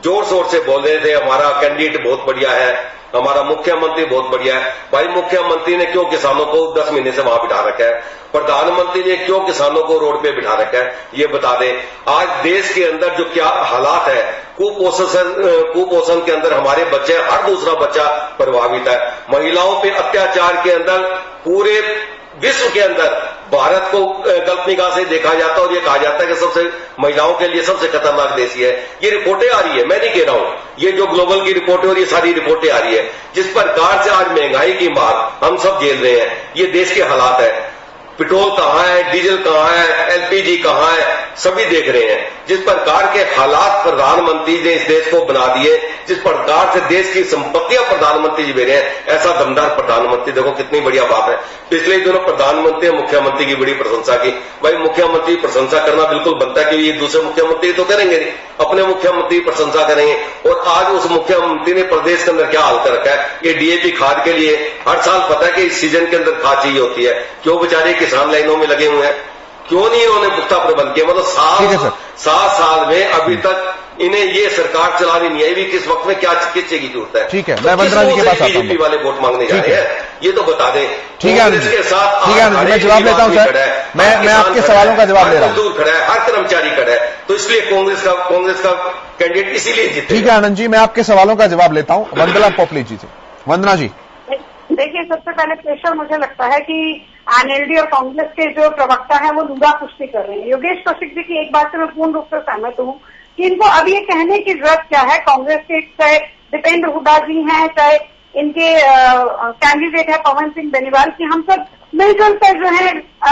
जोर शोर से बोल रहे थे हमारा कैंडिडेट बहुत बढ़िया है, हमारा मुख्यमंत्री बहुत बढ़िया है। भाई मुख्यमंत्री ने क्यों किसानों को 10 महीने से वहां बिठा रखा है? प्रधानमंत्री ने क्यों किसानों को रोड पे बिठा रखा है? ये बता दें। आज देश के अंदर जो क्या हालात है, कुपोषण के अंदर हमारे बच्चे, हर दूसरा बच्चा प्रभावित है। महिलाओं पे अत्याचार के अंदर पूरे विश्व के अंदर भारत को गलत निगाह से देखा जाता है और ये कहा जाता है कि सबसे महिलाओं के लिए सबसे खतरनाक देश है। ये रिपोर्टें आ रही है, मैं नहीं कह रहा हूं, ये जो ग्लोबल की रिपोर्टें और ये सारी रिपोर्टें आ रही है। जिस प्रकार से आज महंगाई की मार हम सब झेल रहे हैं, ये देश के हालात है। पेट्रोल कहां है, डीजल कहां है, LPG कहां है, सभी देख रहे हैं। जिस प्रकार के हालात प्रधानमंत्री ने इस देश को बना दिए, जिस प्रकार से देश की संपत्तियां प्रधानमंत्री जी दे रहे हैं, ऐसा दमदार प्रधानमंत्री देखो कितनी बढ़िया बात है। पिछले दिनों प्रधानमंत्री मुख्यमंत्री की बड़ी प्रशंसा की। भाई मुख्यमंत्री प्रशंसा करना बिल्कुल बनता है कि ये दूसरे मुख्यमंत्री तो करेंगे नहीं, अपने मुख्यमंत्री प्रशंसा करेंगे। और आज उस मुख्यमंत्री ने प्रदेश के अंदर क्या हाल कर रखा है? ये DAP खाद के लिए हर साल पता है कि इस सीजन के अंदर खाद चाहिए होती है, क्यों बेचारे किसान लाइनों में लगे हुए हैं, क्यों नहीं इन्होंने पुख्ता प्रबंध किया? मतलब 7 साल में अभी तक इन्हें ये सरकार चलानी नहीं आई, किस वक्त में क्या किस चीज की जरूरत है? ठीक है, मैं वंदना जी के पास आता हूं। बीजेपी वाले वोट मांगने जा रहे हैं, ये तो बता दें। ठीक है, इसके साथ ठीक है, मैं जवाब लेता हूं सर। मैं आपके सवालों का जवाब ले रहा हूं। मजदूर खड़ा है, हर कर्मचारी खड़ा है, तो इसलिए कांग्रेस का कैंडिडेट इसीलिए जीते। ठीक है आनंद जी, मैं आपके सवालों का जवाब लेता हूं। वंदना पोपली जी से। वंदना जी, देखिए, सबसे पहले प्रेशर मुझे लगता है कि NLD और कांग्रेस के जो प्रवक्ता हैं वो लूगा पुष्टि कर रहे हैं। योगेश कौशिक जी की एक बात से मैं पूर्ण रूप से सहमत हूं कि इनको अब ये कहने की जरूरत क्या है, कांग्रेस के चाहे दीपेंद्र हुड्डा जी हैं, चाहे इनके कैंडिडेट है पवन सिंह बेनीवाल की, हम सब मिलजुल कर जो है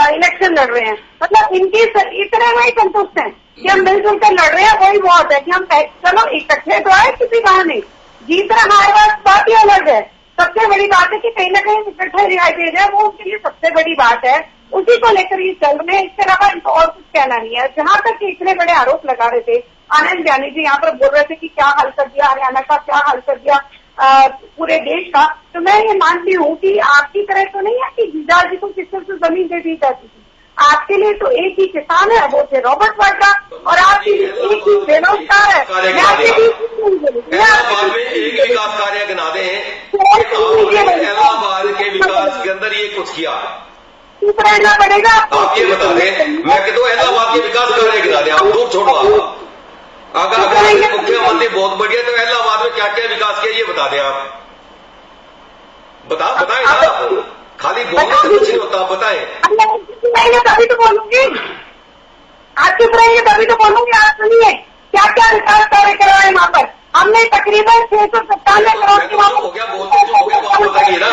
इलेक्शन लड़ रहे हैं। मतलब इनकी इतने में ही संतुष्ट हैं कि हम मिलजुल कर लड़ रहे हैं, वही बहुत है कि हम चलो इकट्ठे तो आए, किसी बहाने जीत रहा है, बात ही अलग है। सबसे बड़ी बात है कि कहीं ना कहीं इकट्ठे दिखाई दे रहे हैं, वो उनके लिए सबसे बड़ी बात है। उसी को लेकर ये चल रहे हैं, इसके अलावा इनको और कुछ कहना नहीं है। जहां तक इतने बड़े आरोप लगा रहे थे, आनंद ज्ञानी जी यहाँ पर बोल रहे थे कि क्या हाल कर दिया हरियाणा का, क्या हाल कर दिया पूरे देश का, तो मैं ये मानती हूँ कि आपकी तरह तो नहीं है कि जीजा जी को किसी से जमीन दे दी जाती थी। आपके लिए तो एक ही किसान है, वो थे रॉबर्ट वाड्रा, और आपके लिए एक ही बेरोजगार है। मैं आपके लिए एक विकास कार्य गिना दें, इलाहाबाद के विकास के अंदर ये कुछ किया, चुप रहना पड़ेगा। आप ये बता दें, मैं कहता हूँ इलाहाबाद के विकास कार्य गिना दें, आप दूर छोड़ो। अगर मुख्यमंत्री बहुत बढ़िया, तो इलाहाबाद में क्या क्या विकास किया ये बता दें आप। बताएं ना, खाली बोलने से कुछ नहीं होता, बताएं। तभी तो बोलूंगी, आप चुप रहिए तभी तो बोलूंगी। आप सुनिए क्या क्या विकास कार्य करवाए वहाँ पर। हमने तकरीबन 697 करोड़ की हो गया, बात बताइए ना।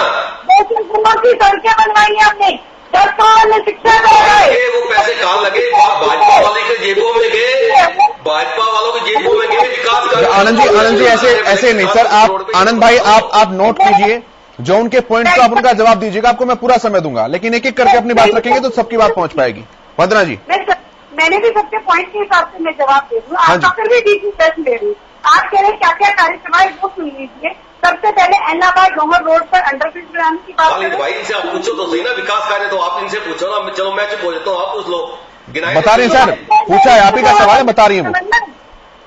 200 स्कूलों की सड़कें बनवाई है हमने, 10 करोड़ में शिक्षा दे। वो पैसे कहाँ लगे? भाजपा वाले के जेबों में गए, भाजपा वालों के जेबों में गए विकास कार्य। आनंद जी ऐसे नहीं सर, आप आनंद भाई आप नोट कीजिए जो उनके पॉइंट तो आप उनका जवाब दीजिएगा, आपको मैं पूरा समय दूंगा, लेकिन एक एक करके अपनी बात रखेंगे तो सबकी बात पहुंच पाएगी। वंदना जी, मैंने भी सबके पॉइंट के हिसाब से मैं जवाब दे दूँ। आप फिर भी डीसी प्रश्न दे रही, आप कह रहे हैं क्या क्या कार्यक्रम है वो सुन लीजिए। सबसे पहले इलाहाबाद लोहर रोड पर अंडरब्रिज बनाने की बात करें। भाई इनसे आप पूछो तो सही ना, विकास कार्य तो आप इनसे पूछो ना। चलो मैं चुप हो जाता हूँ, आप पूछ लो। बता रही सर, पूछा है आप ही का सवाल है, बता रही है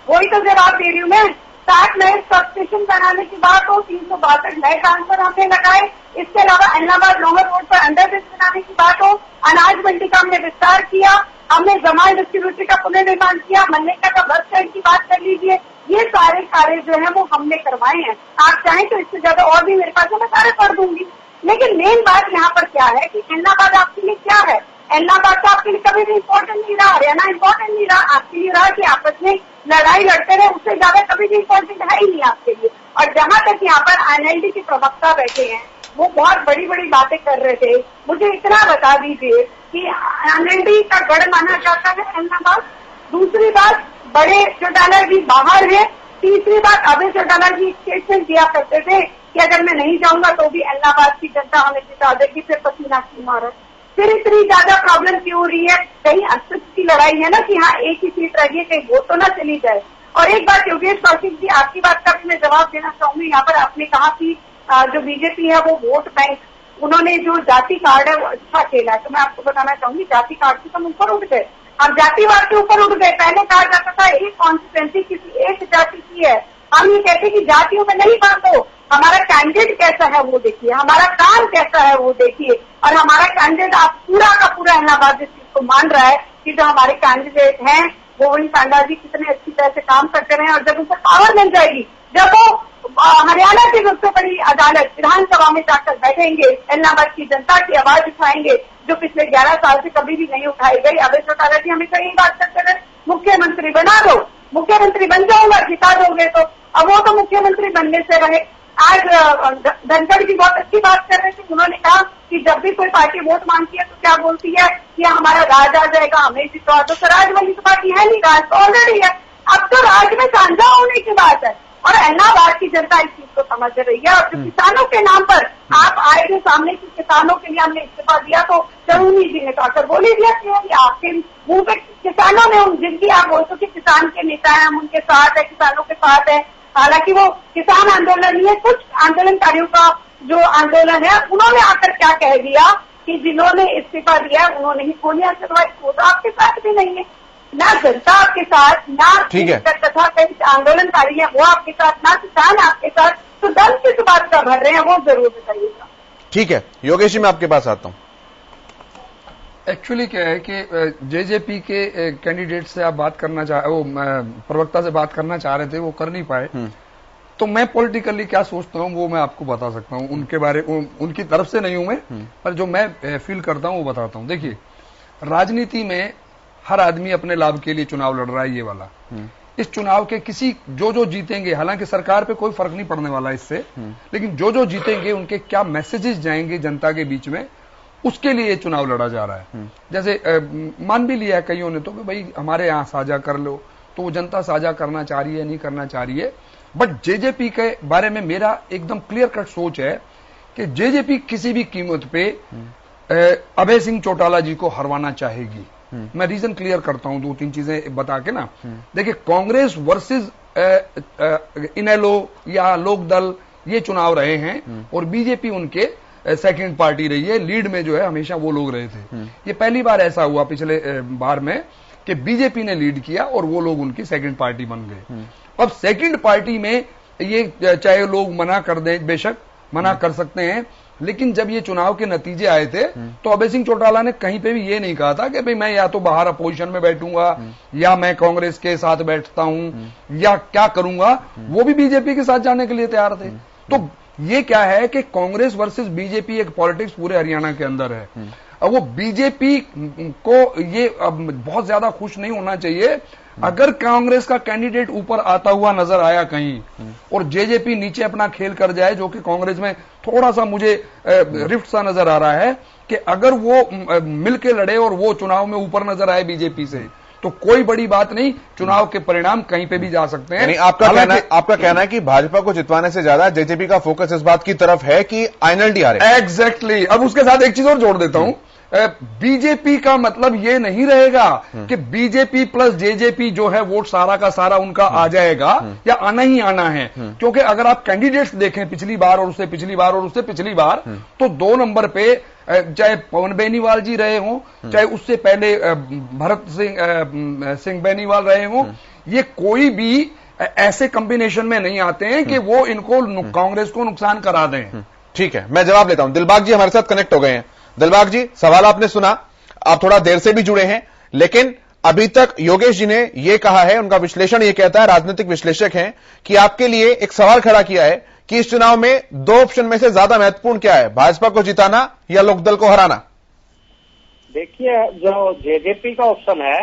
वही तो जवाब दे रही हूँ मैं। 60 नए सब स्टेशन बनाने की बात हो, 362 नए ट्रांसफर हमने लगाए। इसके अलावा इलाहाबाद लोहर रोड पर अंडरब्रिज बनाने की बात हो, अनाज मंडी का हमने विस्तार किया, हमने जमाल डिस्ट्रीब्यूटरी का पुनर्निर्माण किया, मल्लिका का बस स्टैंड की बात कर लीजिए। ये सारे कार्य जो है वो हमने करवाए हैं। आप चाहें तो इससे ज्यादा और भी मेरे पास है, मैं सारे कर दूंगी। लेकिन मेन बात यहाँ पर क्या है कि इलाहाबाद आपके लिए क्या है। इलाहाबाद तो आपके लिए कभी भी इम्पोर्टेंट नहीं रहा, हरियाणा इम्पोर्टेंट नहीं रहा। आपके लिए रहा कि आपस में लड़ाई लड़ते रहे, उससे ज्यादा कभी भी इम्पोर्टेंट है ही नहीं आपके लिए। और जहां तक यहाँ पर एनएलडी के प्रवक्ता बैठे हैं, वो बहुत बड़ी बड़ी बातें कर रहे थे। मुझे इतना बता दीजिए कि एनएलडी का गढ़ माना जाता है इलाहाबाद। दूसरी बात, बड़े चौटाला जी बाहर है। तीसरी बात, अभय चौटाला जी स्टेटमेंट दिया करते थे कि अगर मैं नहीं जाऊंगा तो भी इलाहाबाद की जनता हमें जिता देगी, फिर पसीना क्यों मारो। फिर इतनी ज्यादा प्रॉब्लम क्यों हो रही है? कहीं अस्तित्व की लड़ाई है ना कि हाँ एक ही सीट रही है, कहीं वो तो ना चली जाए। और एक बात योगेश कौशिक जी, आपकी बात का भी मैं जवाब देना चाहूंगी। यहाँ पर आपने कहा कि जो बीजेपी है वो वोट बैंक, उन्होंने जो जाति कार्ड है वो अच्छा खेला है। तो मैं आपको बताना चाहूंगी, जाति कार्ड से हम ऊपर उठ गए, हम जातिवाद के ऊपर उठ गए। पहले कहा जाता था एक कॉन्स्टिट्यूंसी किसी एक जाति की है, हम ये कहते कि जातियों में नहीं बांटो, हमारा कैंडिडेट कैसा है वो देखिए, हमारा काम कैसा है वो देखिए। और हमारा कैंडिडेट आप पूरा का पूरा इलाहाबाद इस चीज को मान रहा है कि जो हमारे कैंडिडेट हैं गोविंद पांडा जी कितने अच्छी तरह से काम करते रहे। और जब उनको पावर मिल जाएगी, जब वो हरियाणा की सबसे बड़ी अदालत विधानसभा में जाकर बैठेंगे, इलाहाबाद की जनता की आवाज उठाएंगे जो पिछले 11 साल से कभी भी नहीं उठाई गई। अभय चौटाला जी हमेशा यही बात करते रहे, मुख्यमंत्री बना दो, मुख्यमंत्री बन जाऊंगा, जिता दोगे तो। अब वो तो मुख्यमंत्री बनने से रहे। आज धनखड़ जी बहुत अच्छी बात कर रहे थे, उन्होंने कहा कि जब भी कोई पार्टी वोट मांगती है तो क्या बोलती है कि हमारा राज आ जाएगा, हमें जितवा दो। तो राज वाली तो पार्टी है नहीं, राज तो ऑलरेडी है। अब तो राज में साझा होने की बात है और इलाहाबाद की जनता इस चीज को समझ रही है। और जो किसानों के नाम पर आप आए थे सामने की किसानों के लिए हमने इस्तीफा दिया, तो चरुनी जी ने कहकर बोली दिया कि आपके मुंह पे किसानों ने, जिनकी आप बोलते कि किसान के नेता है, हम उनके साथ है, किसानों के साथ है। हालांकि वो किसान आंदोलन नहीं है, कुछ आंदोलनकारियों का जो आंदोलन है, उन्होंने आकर क्या कह दिया कि जिन्होंने इस्तीफा दिया उन्होंने ही गोलियां चलवाई। वो तो आपके साथ भी नहीं है, ना जनता आपके साथ, ना तथा कई आंदोलनकारी है वो आपके साथ, ना किसान आपके साथ। तो दल किस बात का भर रहे हैं वो जरूर बताइएगा। ठीक है योगेश जी, मैं आपके पास आता हूँ। एक्चुअली क्या है कि जेजेपी के कैंडिडेट से आप बात करना वो प्रवक्ता से बात करना चाह रहे थे, वो कर नहीं पाए। तो मैं पॉलिटिकली क्या सोचता हूँ वो मैं आपको बता सकता हूँ, उनके बारे उनकी तरफ से नहीं हूं मैं, पर जो मैं फील करता हूँ वो बताता हूँ। देखिए, राजनीति में हर आदमी अपने लाभ के लिए चुनाव लड़ रहा है, ये वाला। इस चुनाव के किसी जो जीतेंगे, हालांकि सरकार पे कोई फर्क नहीं पड़ने वाला इससे, लेकिन जो जीतेंगे उनके क्या मैसेजेस जाएंगे जनता के बीच में, उसके लिए चुनाव लड़ा जा रहा है। जैसे मान भी लिया है कईयों ने तो कि भाई हमारे यहां साझा कर लो, तो वो जनता साझा करना चाह रही है नहीं करना चाह रही है। बट जेजेपी के बारे में मेरा एकदम क्लियर कट सोच है कि जेजेपी किसी भी कीमत पे अभय सिंह चौटाला जी को हरवाना चाहेगी। मैं रीजन क्लियर करता हूं, 2-3 चीजें बता के ना। देखिए, कांग्रेस वर्सेस इनेलो या लोकदल ये चुनाव रहे हैं और बीजेपी उनके सेकंड पार्टी रही है। लीड में जो है हमेशा वो लोग रहे थे। ये पहली बार ऐसा हुआ पिछले बार में कि बीजेपी ने लीड किया और वो लोग उनकी सेकंड पार्टी बन गए। अब सेकंड पार्टी में ये चाहे लोग मना कर दें, बेशक मना कर सकते हैं, लेकिन जब ये चुनाव के नतीजे आए थे तो अभय सिंह चौटाला ने कहीं पे भी ये नहीं कहा था कि भाई मैं या तो बाहर अपोजिशन में बैठूंगा या मैं कांग्रेस के साथ बैठता हूं या क्या करूंगा। वो भी बीजेपी के साथ जाने के लिए तैयार थे। तो ये क्या है कि कांग्रेस वर्सेस बीजेपी एक पॉलिटिक्स पूरे हरियाणा के अंदर है। अब वो बीजेपी को ये बहुत ज्यादा खुश नहीं होना चाहिए अगर कांग्रेस का कैंडिडेट ऊपर आता हुआ नजर आया कहीं और जेजेपी नीचे अपना खेल कर जाए, जो कि कांग्रेस में थोड़ा सा मुझे रिफ्ट सा नजर आ रहा है कि अगर वो मिलके लड़े और वो चुनाव में ऊपर नजर आए बीजेपी से, तो कोई बड़ी बात नहीं, चुनाव के परिणाम कहीं पे भी जा सकते हैं। आपका कहना है कि भाजपा को जितवाने से ज्यादा जेजेपी का फोकस इस बात की तरफ है कि आईएनएलडी आ रहे हैं। एग्जैक्टली। अब उसके साथ एक चीज और जोड़ देता हूं, बीजेपी का मतलब ये नहीं रहेगा कि बीजेपी प्लस जेजेपी जो है वोट सारा का सारा उनका आ जाएगा या आना ही आना है। क्योंकि अगर आप कैंडिडेट्स देखें पिछली बार और उससे पिछली बार और उससे पिछली बार, तो 2 नंबर पे चाहे पवन बेनीवाल जी रहे हों, चाहे उससे पहले भरत सिंह बेनीवाल रहे हों, ये कोई भी ऐसे कॉम्बिनेशन में नहीं आते हैं कि वो इनको कांग्रेस को नुकसान करा दें। ठीक है, मैं जवाब लेता हूं। दिलबाग जी हमारे साथ कनेक्ट हो गए हैं। दिलबाग जी, सवाल आपने सुना, आप थोड़ा देर से भी जुड़े हैं, लेकिन अभी तक योगेश जी ने यह कहा है, उनका विश्लेषण यह कहता है, राजनीतिक विश्लेषक हैं, कि आपके लिए एक सवाल खड़ा किया है कि इस चुनाव में 2 ऑप्शन में से ज्यादा महत्वपूर्ण क्या है, भाजपा को जिताना या लोकदल को हराना? देखिए, जो जेजेपी का ऑप्शन है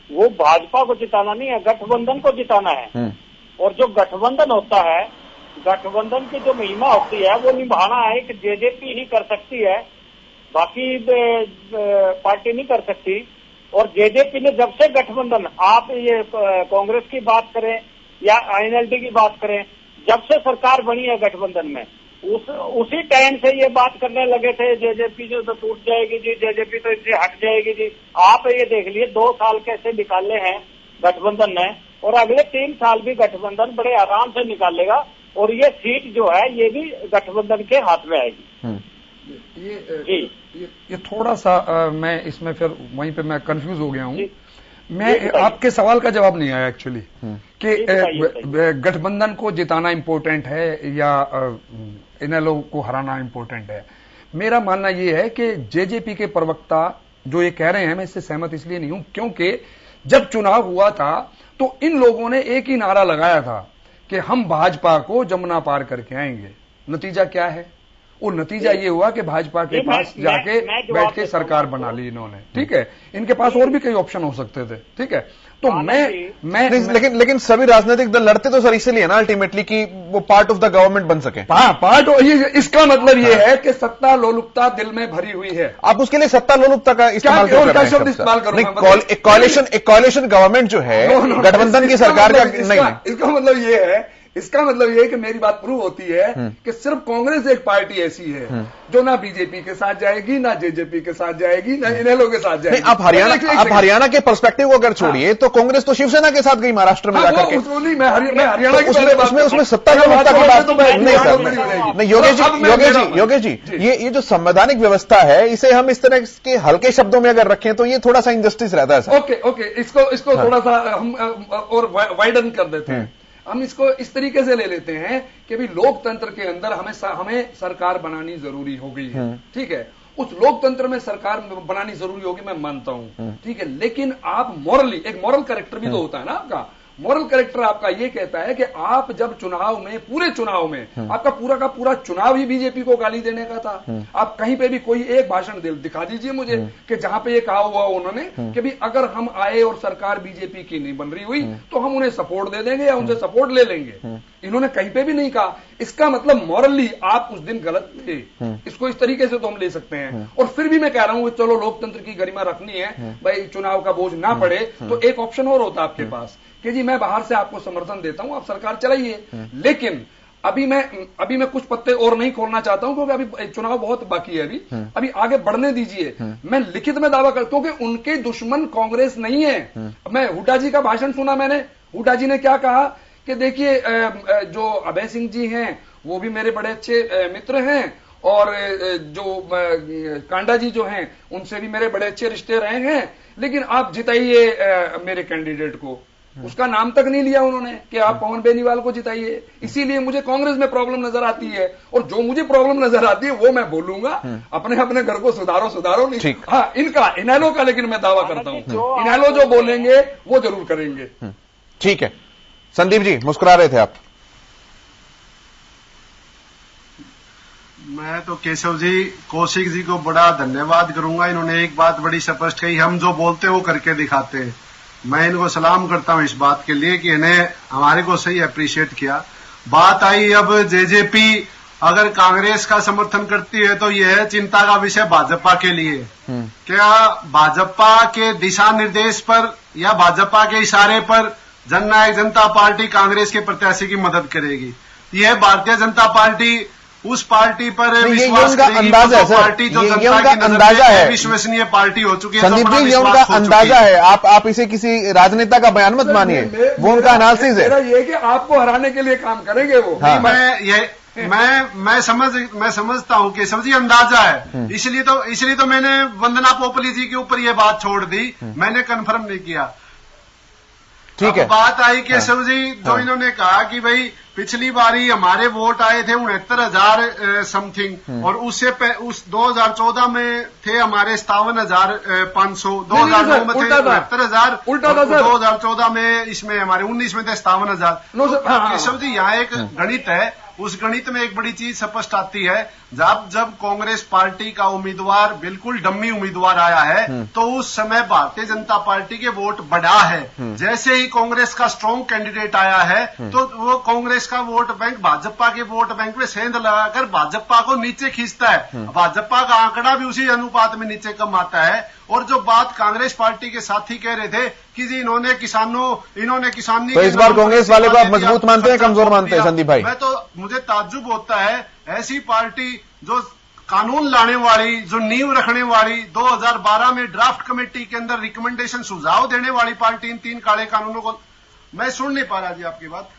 वो भाजपा को जिताना नहीं है, गठबंधन को जिताना है। और जो गठबंधन होता है, गठबंधन की जो महिमा होती है वो निभाना है कि जेजेपी ही कर सकती है, बाकी पार्टी नहीं कर सकती। और जेजेपी ने जब से गठबंधन, आप ये कांग्रेस की बात करें या आईएनएलडी की बात करें, जब से सरकार बनी है गठबंधन में, उसी टाइम से ये बात करने लगे थे जेजेपी जो तो टूट जाएगी जी, जेजेपी तो इससे हट जाएगी जी। आप ये देख लिए 2 साल कैसे निकाले हैं गठबंधन ने, और अगले 3 साल भी गठबंधन बड़े आराम से निकालेगा और ये सीट जो है ये भी गठबंधन के हाथ में आएगी। ये थोड़ा सा मैं इसमें फिर वहीं पे मैं कंफ्यूज हो गया हूं। मैं आपके सवाल का जवाब नहीं आया एक्चुअली कि गठबंधन को जिताना इंपॉर्टेंट है या इनेलो को हराना इंपॉर्टेंट है। मेरा मानना यह है कि जेजेपी के प्रवक्ता जो ये कह रहे हैं, मैं इससे सहमत इसलिए नहीं हूं क्योंकि जब चुनाव हुआ था तो इन लोगों ने एक ही नारा लगाया था कि हम भाजपा को जमुना पार करके आएंगे। नतीजा क्या है? वो नतीजा ये हुआ कि भाजपा के पास जाके बैठ के सरकार बना ली इन्होंने। ठीक है, इनके पास और भी कई ऑप्शन हो सकते थे। ठीक है, तो मैं लेकिन सभी राजनीतिक दल लड़ते तो सर इसलिए ना अल्टीमेटली कि वो पार्ट ऑफ द गवर्नमेंट बन सके। इसका मतलब ये है कि सत्ता लोलुपता दिल में भरी हुई है। आप उसके लिए सत्ता लोलुपता का इस्तेमाल शब्द इस्तेमाल करो। एक कॉलिशन गवर्नमेंट जो है गठबंधन की सरकार का नहीं है। इसका मतलब ये है कि मेरी बात प्रूव होती है कि सिर्फ कांग्रेस एक पार्टी ऐसी है जो ना बीजेपी के साथ जाएगी, ना जेजेपी के साथ जाएगी, ना इनेलो के साथ जाएगी। आप हरियाणा के पर्सपेक्टिव को अगर छोड़िए तो कांग्रेस तो शिवसेना के साथ गई महाराष्ट्र में जाकर के। मैं हरियाणा की उसमें सत्ता लोलुपता की बात नहीं सर। नहीं योगेश जी, ये जो संवैधानिक व्यवस्था है इसे हम इस तरह के हल्के शब्दों में अगर रखें तो ये थोड़ा सा इनजस्टिस रहता है सर। ओके, इसको थोड़ा सा हम और वाइडन कर देते हैं। हम इसको इस तरीके से ले लेते हैं कि भी लोकतंत्र के अंदर हमें सरकार बनानी जरूरी हो गई है। ठीक है, उस लोकतंत्र में सरकार बनानी जरूरी होगी, मैं मानता हूं। ठीक है, लेकिन आप मॉरली, एक मॉरल कैरेक्टर भी तो होता है ना आपका। मॉरल कैरेक्टर आपका ये कहता है कि आप जब चुनाव में, पूरे चुनाव में आपका पूरा का पूरा चुनाव ही बीजेपी को गाली देने का था। आप कहीं पे भी कोई एक भाषण दिखा दीजिए मुझे कि जहां पे ये कहा हुआ उन्होंने कि भी अगर हम आए और सरकार बीजेपी की नहीं बन रही हुई तो हम उन्हें सपोर्ट दे देंगे या उनसे सपोर्ट ले लेंगे। इन्होंने कहीं पे भी नहीं कहा। इसका मतलब मॉरली आप उस दिन गलत थे, इसको इस तरीके से तो हम ले सकते हैं। और फिर भी मैं कह रहा हूं कि चलो लोकतंत्र की गरिमा रखनी है, भाई चुनाव का बोझ ना पड़े, तो एक ऑप्शन और होता आपके पास कि जी मैं बाहर से आपको समर्थन देता हूं, आप सरकार चलाइए। लेकिन अभी मैं कुछ पत्ते और नहीं खोलना चाहता हूं, क्योंकि अभी चुनाव बहुत बाकी है, अभी आगे बढ़ने दीजिए। मैं लिखित में दावा करता हूं कि उनके दुश्मन कांग्रेस नहीं है। मैं हुड्डा जी का भाषण सुना मैंने, हुड्डा जी ने क्या कहा कि देखिए जो अभय सिंह जी हैं वो भी मेरे बड़े अच्छे मित्र हैं, और जो कांडा जी जो हैं उनसे भी मेरे बड़े अच्छे रिश्ते रहे हैं, लेकिन आप जिताइए मेरे कैंडिडेट को। उसका नाम तक नहीं लिया उन्होंने कि आप पवन बेनीवाल को जिताइए। इसीलिए मुझे कांग्रेस में प्रॉब्लम नजर आती है, और जो मुझे प्रॉब्लम नजर आती है वो मैं बोलूंगा। अपने अपने घर को सुधारो नहीं। हाँ, इनका इनेलो का लेकिन मैं दावा करता हूं, इनेलो जो बोलेंगे वो जरूर करेंगे। ठीक है संदीप जी, मुस्कुरा रहे थे आप। मैं तो केशव जी, कौशिक जी को बड़ा धन्यवाद करूंगा। इन्होंने एक बात बड़ी स्पष्ट कही, हम जो बोलते हैं वो करके दिखाते हैं। मैं इनको सलाम करता हूं इस बात के लिए कि इन्हें हमारे को सही अप्रिशिएट किया। बात आई अब जेजेपी अगर कांग्रेस का समर्थन करती है तो यह चिंता का विषय भाजपा के लिए। क्या भाजपा के दिशा निर्देश पर या भाजपा के इशारे पर जननायक जनता पार्टी कांग्रेस के प्रत्याशी की मदद करेगी? यह भारतीय जनता पार्टी उस पार्टी पर विश्वास करेगी, अंदाजा है, पार्टी जो ये जनता उनका की नजर अंदाजा में है, विश्वसनीय पार्टी हो चुकी है। संदीप जी, ये उनका अंदाजा है। आप इसे किसी राजनेता का बयान मत मानिए, वो उनका एनालिसिस है। मेरा ये कि आपको हराने के लिए काम करेंगे वो। हाँ। मैं समझता हूं कि केशव जी अंदाजा है, इसलिए तो मैंने वंदना पोपली जी के ऊपर ये बात छोड़ दी, मैंने कन्फर्म नहीं किया। ठीक है, बात आई केशव जी जो इन्होंने कहा कि भाई पिछली बारी हमारे वोट आए थे 69,000 समथिंग, और उस 2014 में थे हमारे 57,500, 2009 में थे 69,000, 2014 में इसमें हमारे 19 में थे 57,000। केशव जी यहाँ एक गणित है, उस गणित में एक बड़ी चीज स्पष्ट आती है। जब कांग्रेस पार्टी का उम्मीदवार बिल्कुल डम्मी उम्मीदवार आया है तो उस समय भारतीय जनता पार्टी के वोट बढ़ा है। जैसे ही कांग्रेस का स्ट्रांग कैंडिडेट आया है तो वो कांग्रेस का वोट बैंक भाजपा के वोट बैंक में सेंध लगाकर भाजपा को नीचे खींचता है। भाजपा का आंकड़ा भी उसी अनुपात में नीचे कम आता है। और जो बात कांग्रेस पार्टी के साथी कह रहे थे कि जी इन्होंने किसानी, तो इस बार कांग्रेस वाले को आप मजबूत मानते हैं, कमजोर मानते हैं संदीप भाई? मुझे ताज्जुब होता है, ऐसी पार्टी जो कानून लाने वाली, जो नींव रखने वाली, 2012 में ड्राफ्ट कमेटी के अंदर रिकमेंडेशन सुझाव देने वाली पार्टी, इन 3 काले कानूनों को मैं सुन नहीं पा रहा जी आपकी बात।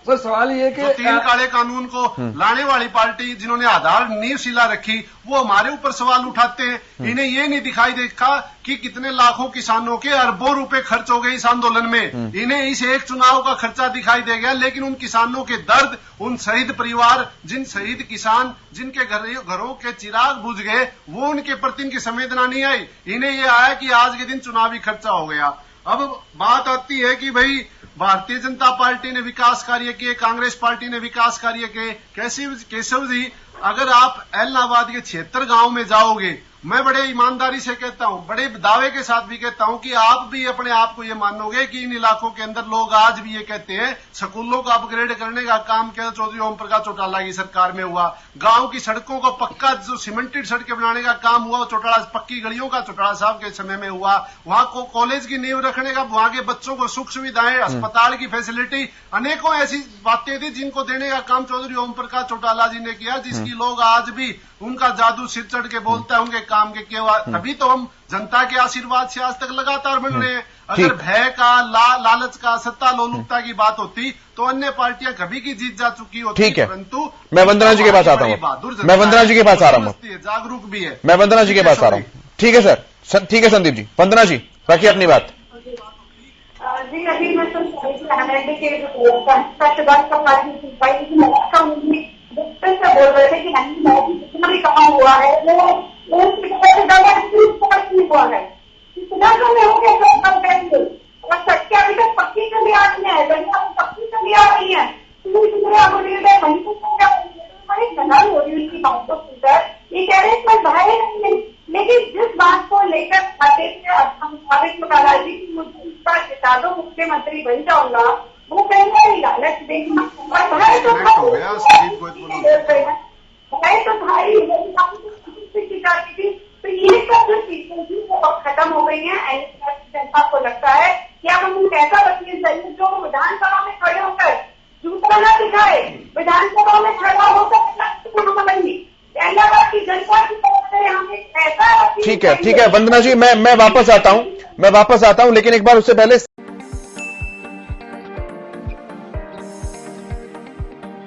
सर सवाल ये कि 3 काले कानून को लाने वाली पार्टी जिन्होंने आधार नींव शिला रखी, वो हमारे ऊपर सवाल उठाते हैं। इन्हें ये नहीं दिखाई देखा कि कितने लाखों किसानों के अरबों रुपए खर्च हो गए इस आंदोलन में। इन्हें इस एक चुनाव का खर्चा दिखाई दे गया, लेकिन उन किसानों के दर्द, उन शहीद परिवार, जिन शहीद किसान जिनके घरों के चिराग बुझ गए, वो उनके प्रति इनकी संवेदना नहीं आई। इन्हें ये आया कि आज के दिन चुनावी खर्चा हो गया। अब बात आती है कि भाई भारतीय जनता पार्टी ने विकास कार्य किए, कांग्रेस पार्टी ने विकास कार्य किए। केशव जी, अगर आप इलाहाबाद के 76 गांव में जाओगे, मैं बड़े ईमानदारी से कहता हूं, बड़े दावे के साथ भी कहता हूं कि आप भी अपने आप को ये मानोगे कि इन इलाकों के अंदर लोग आज भी ये कहते हैं स्कूलों को अपग्रेड करने का काम क्या चौधरी ओम प्रकाश चौटाला की सरकार में हुआ। गांव की सड़कों को पक्का जो सीमेंटेड सड़कें बनाने का काम हुआ चौटाला, पक्की गलियों का चौटाला साहब के समय में हुआ। वहां को कॉलेज की नींव रखने का, वहां के बच्चों को सुख सुविधाएं, अस्पताल की फैसिलिटी, अनेकों ऐसी बातें थी जिनको देने का काम चौधरी ओम प्रकाश चौटाला जी ने किया, जिसकी लोग आज भी उनका जादू सिर चढ़ के बोलता है, उनके काम के केवल। तभी तो हम जनता के आशीर्वाद से आज तक लगातार बन रहे हैं। अगर भय का, लालच का, सत्ता लोलुपता की बात होती तो अन्य पार्टियां कभी की जीत जा चुकी होती। ठीक है, परंतु मैं वंदना जी के पास आता हूं, मैं वंदना जी के पास आ रहा हूं, जागरूक भी है, मैं वंदना जी के पास आ रहा हूं। ठीक है सर, ठीक है संदीप जी। वंदना जी रखिए अपनी बात। जी, अभी मैं तो से बोल रहे थे कि जितना भी कमा हुआ है वो हुआ है, इतना तो नहीं हो गया। और सच्चा अभी तक पक्की कभी आ रही है, पक्की कभी आ रही है, ननाल हो रही है उनकी बात को सुनकर। ये कह रहे हैं भाई नहीं, लेकिन जिस बात को लेकर खाते थे जी मुझे इस बार जिता दो, मुख्यमंत्री बन जाऊंगा, वो कहेंगे ही लालच देखना और है तो हो गया संदीप गोयतवाल है तो भाई जाती थी। तो ये सब जो चीजें थी वो अब खत्म हो गई है। जनता को लगता है कि अब हम ऐसा वकील चाहिए जो विधानसभा में खड़े होकर जूता न दिखाए, विधानसभा में खड़ा होकर मनोबलेंगी इलाहाबाद की जनता की तरफ से हमें ऐसा। ठीक है वंदना जी, मैं वापस आता हूं लेकिन एक बार उससे पहले